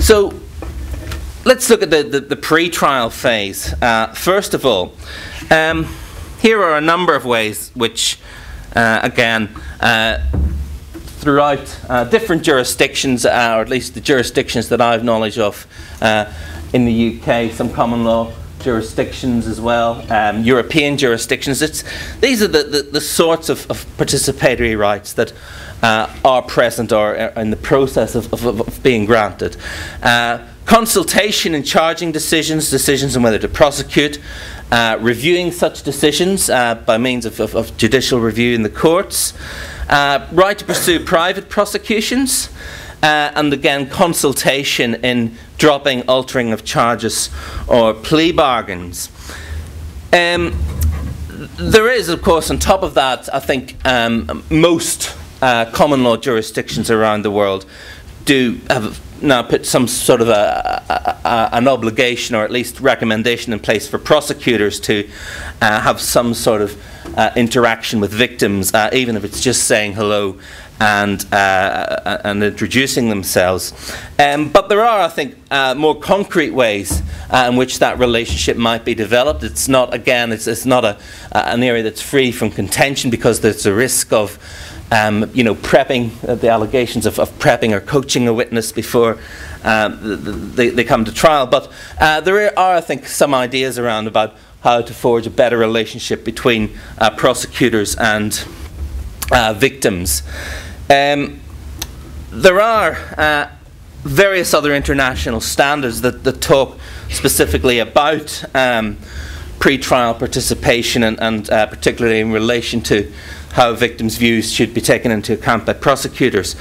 So let's look at the pre-trial phase. First of all, here are a number of ways which, again, throughout different jurisdictions, or at least the jurisdictions that I have knowledge of in the UK, some common law jurisdictions as well, European jurisdictions. These are the sorts of participatory rights that are present or are in the process of being granted. Consultation in charging decisions on whether to prosecute, reviewing such decisions by means of judicial review in the courts, right to pursue private prosecutions, and again consultation in dropping, altering of charges or plea bargains. There is, of course, on top of that, I think most common law jurisdictions around the world do have now put some sort of an obligation, or at least recommendation, in place for prosecutors to have some sort of interaction with victims, even if it's just saying hello and introducing themselves. But there are, I think, more concrete ways in which that relationship might be developed. It's not, again, it's not an area that's free from contention, because there's a risk of prepping, the allegations of prepping or coaching a witness before they come to trial. But there are, I think, some ideas around about how to forge a better relationship between prosecutors and victims. There are various other international standards that talk specifically about pre-trial participation and particularly in relation to how victims' views should be taken into account by prosecutors.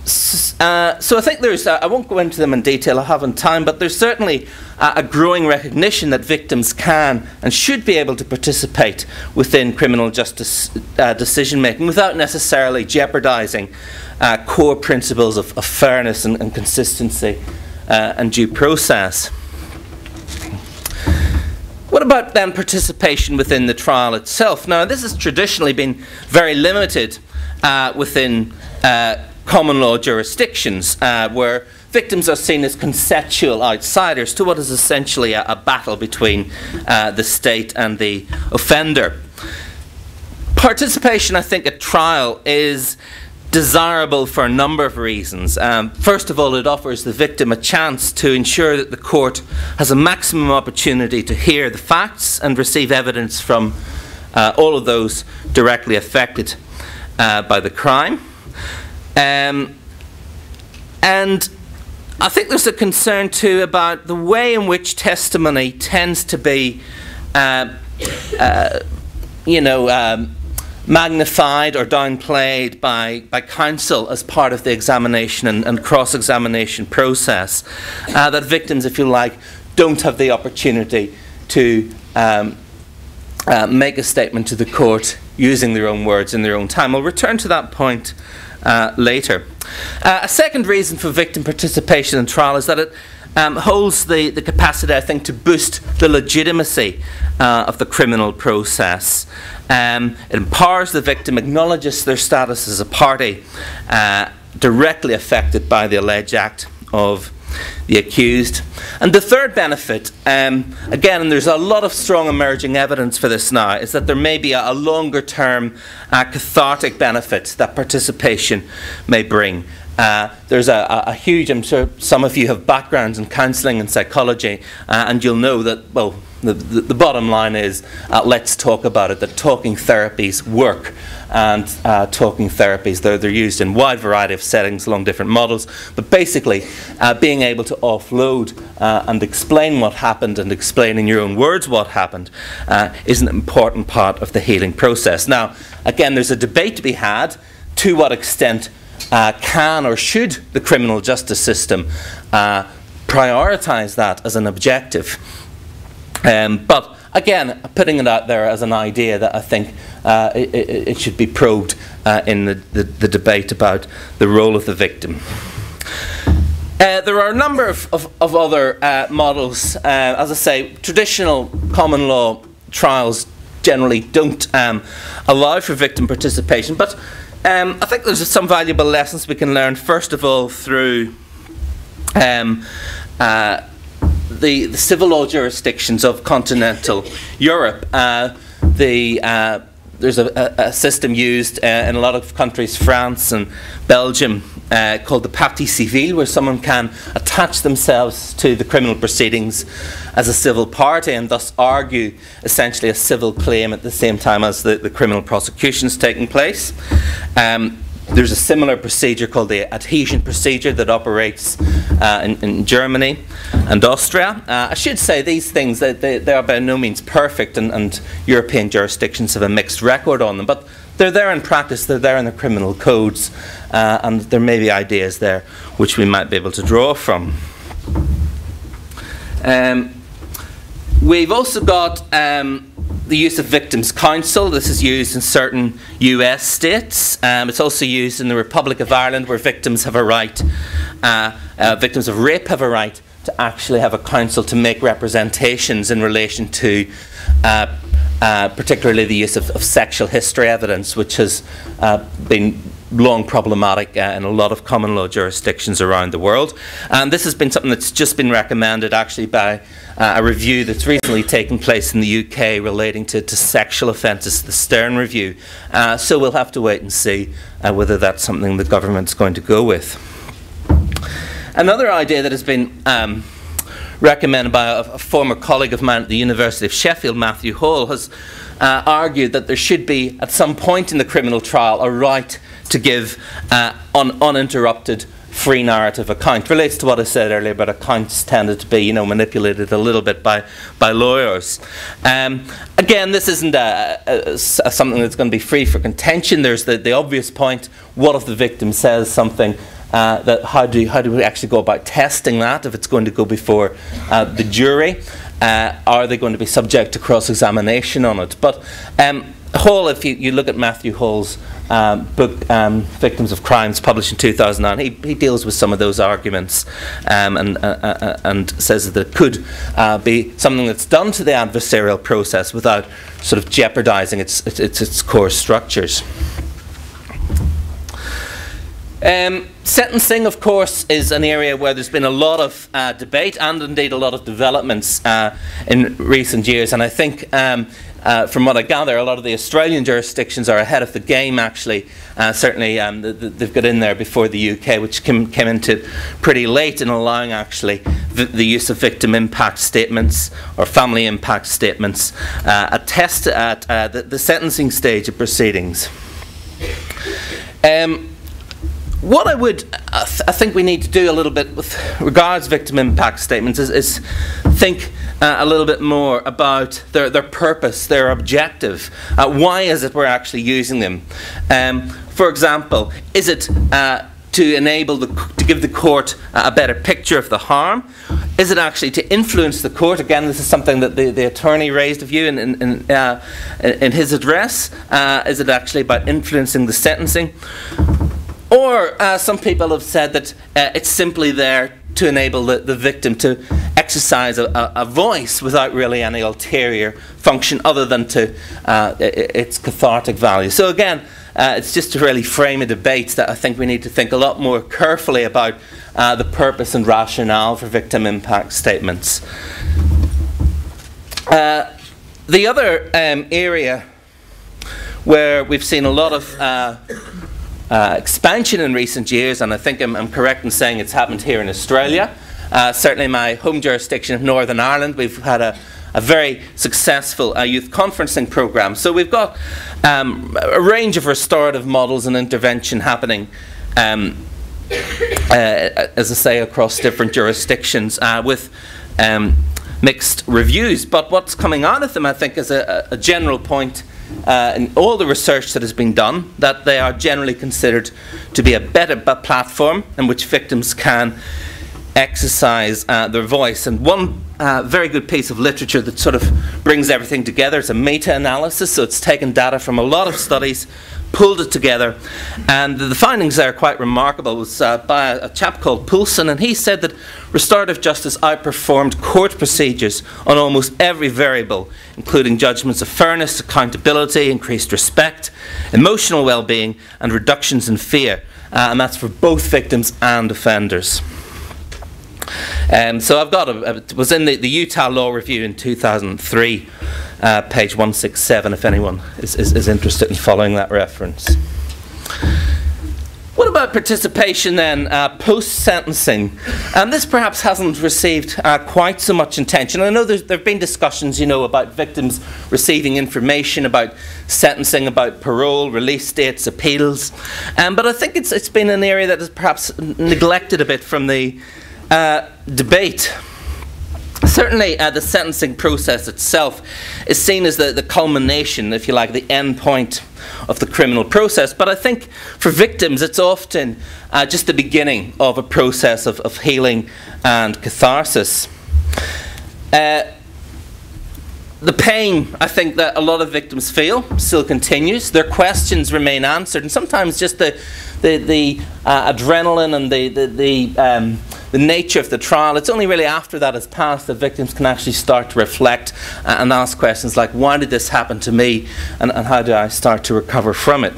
So I think there's, I won't go into them in detail, I haven't time, but there's certainly a growing recognition that victims can and should be able to participate within criminal justice decision making without necessarily jeopardising core principles of fairness and consistency and due process. What about then participation within the trial itself? Now, this has traditionally been very limited within common law jurisdictions, where victims are seen as conceptual outsiders to what is essentially a battle between the state and the offender. Participation, I think, at trial is desirable for a number of reasons. First of all, it offers the victim a chance to ensure that the court has a maximum opportunity to hear the facts and receive evidence from all of those directly affected by the crime. And I think there's a concern too about the way in which testimony tends to be magnified or downplayed by counsel as part of the examination and cross-examination process, that victims, if you like, don't have the opportunity to make a statement to the court using their own words in their own time. We'll return to that point later. A second reason for victim participation in trial is that it holds the capacity, I think, to boost the legitimacy of the criminal process. It empowers the victim, acknowledges their status as a party directly affected by the alleged act of the accused. And the third benefit, again, and there's a lot of strong emerging evidence for this now, is that there may be a longer term cathartic benefit that participation may bring. There's a huge, I'm sure some of you have backgrounds in counselling and psychology, and you'll know that, well, the bottom line is, let's talk about it, that talking therapies work. And talking therapies, they're used in a wide variety of settings along different models. But basically, being able to offload and explain what happened and explain in your own words what happened is an important part of the healing process. Now, again, there's a debate to be had to what extent can or should the criminal justice system prioritise that as an objective. But again, putting it out there as an idea that I think it should be probed in the debate about the role of the victim. There are a number of other models. As I say, traditional common law trials generally don't allow for victim participation, but I think there's some valuable lessons we can learn, first of all, through the civil law jurisdictions of continental Europe. There's a system used in a lot of countries, France and Belgium, called the partie civile, where someone can attach themselves to the criminal proceedings as a civil party and thus argue essentially a civil claim at the same time as the criminal prosecution is taking place. There's a similar procedure called the adhesion procedure that operates in Germany and Austria. I should say these things, they are by no means perfect, and European jurisdictions have a mixed record on them, but they're there in practice, they're there in the criminal codes, and there may be ideas there which we might be able to draw from. We've also got the use of victims' counsel. This is used in certain US states. It's also used in the Republic of Ireland, where victims have a right, victims of rape have a right to actually have a counsel to make representations in relation to particularly the use of sexual history evidence, which has been long problematic in a lot of common law jurisdictions around the world. And this has been something that's just been recommended actually by a review that's recently taken place in the UK relating to sexual offences, the Stern Review. So we'll have to wait and see whether that's something the government's going to go with. Another idea that has been recommended by a former colleague of mine at the University of Sheffield, Matthew Hall, has argued that there should be, at some point in the criminal trial, a right to give uninterrupted free narrative account. Relates to what I said earlier about accounts tended to be, manipulated a little bit by lawyers. Again, this isn't something that's going to be free for contention. There's the obvious point: what if the victim says something? That how do we actually go about testing that if it's going to go before the jury? Are they going to be subject to cross-examination on it? But Hall, if you look at Matthew Hall's book, Victims of Crimes, published in 2009, he deals with some of those arguments and says that it could be something that's done to the adversarial process without sort of jeopardising its core structures. Sentencing, of course, is an area where there's been a lot of debate and indeed a lot of developments in recent years, and I think from what I gather, a lot of the Australian jurisdictions are ahead of the game actually. Certainly they've got in there before the UK, which came into pretty late in allowing actually the use of victim impact statements or family impact statements at the sentencing stage of proceedings. What I think we need to do a little bit with regards victim impact statements is think a little bit more about their purpose, their objective. Why is it we're actually using them? For example, is it to enable to give the court a better picture of the harm? Is it actually to influence the court? Again, this is something that the attorney raised of you in his address. Is it actually about influencing the sentencing? Or some people have said that it's simply there to enable the victim to exercise a voice without really any ulterior function other than to its cathartic value. So again, it's just to really frame a debate that I think we need to think a lot more carefully about the purpose and rationale for victim impact statements. The other area where we've seen a lot of expansion in recent years, and I think I'm correct in saying it's happened here in Australia. Certainly my home jurisdiction of Northern Ireland, we've had a very successful youth conferencing programme. So we've got a range of restorative models and intervention happening, as I say, across different jurisdictions with mixed reviews. But what's coming out of them, I think, is a general point in all the research that has been done, that they are generally considered to be a better platform in which victims can exercise their voice. And one very good piece of literature that sort of brings everything together is a meta-analysis. So it's taken data from a lot of studies, pulled it together, and the findings there are quite remarkable. It was by a chap called Poulsen, and he said that restorative justice outperformed court procedures on almost every variable, including judgments of fairness, accountability, increased respect, emotional well-being, and reductions in fear. And that's for both victims and offenders. So I've got it was in the Utah Law Review in 2003, page 167, if anyone is interested in following that reference. What about participation then, post-sentencing? This perhaps hasn't received quite so much attention. I know there have been discussions, about victims receiving information about sentencing, about parole, release dates, appeals. But I think it's been an area that is perhaps neglected a bit from the debate. Certainly, the sentencing process itself is seen as the culmination, if you like, the end point of the criminal process. But I think for victims, it's often just the beginning of a process of healing and catharsis. The pain, I think, that a lot of victims feel still continues. Their questions remain answered, and sometimes just the adrenaline and the nature of the trial, it's only really after that has passed that victims can actually start to reflect and ask questions like, why did this happen to me, and how do I start to recover from it?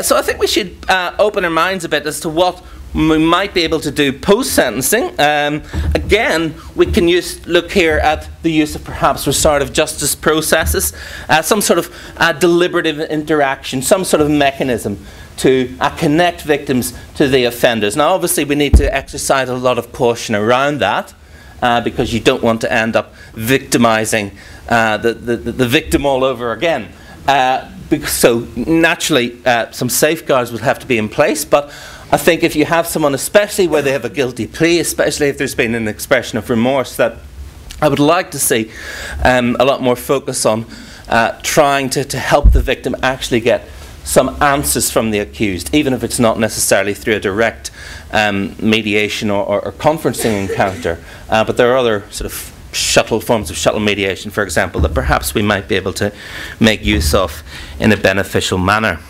So I think we should open our minds a bit as to what we might be able to do post-sentencing. Again, we can look here at the use of perhaps restorative justice processes, some sort of deliberative interaction, some sort of mechanism to connect victims to the offenders. Now, obviously, we need to exercise a lot of caution around that, because you don't want to end up victimizing the victim all over again. So naturally, some safeguards would have to be in place, but I think if you have someone, especially where they have a guilty plea, especially if there's been an expression of remorse, that I would like to see a lot more focus on trying to help the victim actually get some answers from the accused, even if it's not necessarily through a direct mediation or conferencing encounter. But there are other sort of forms of shuttle mediation, for example, that perhaps we might be able to make use of in a beneficial manner.